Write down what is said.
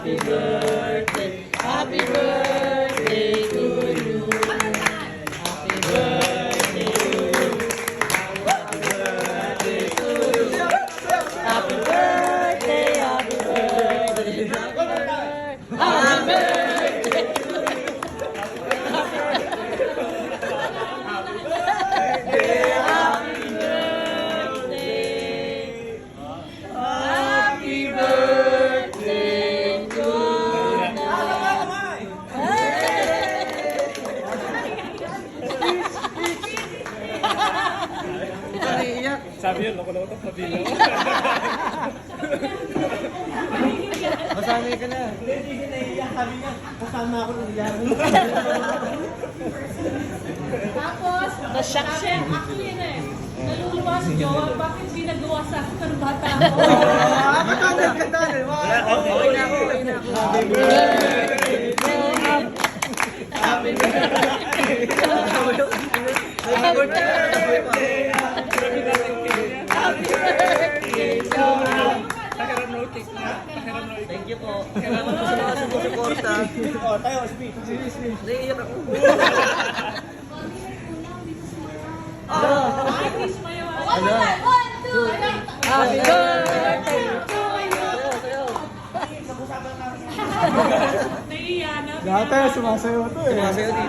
Happy birthday, happy birthday to you. Happy birthday to you. Happy birthday to you. Happy birthday, happy birthday, happy birthday. Happy birthday to you. Sabi yun, loko-loko ito, pabilo. Masanay ka na. Hindi siya naiiyak. Sabi niya, kasama ako ng iyak. Tapos, Na-shock siya. actually na eh. Naluluwa si Jowa, bakit hindi nagawa sa akin ng bata ako? Katanal, katanal. Okay na ako, okay na ako. Happy birthday to you. Happy birthday. Happy birthday. Happy birthday to you. Takiram roll cake na. Takiram roll cake. Thank you po. Salamat po sa mga sumusuporta. Oh, tayo, speed. Naiiyak ako. Ay, please, mayawa. Ano? Happy birthday to you. Naiiya na. Dati, sumasayo to eh. Sumasayo dito.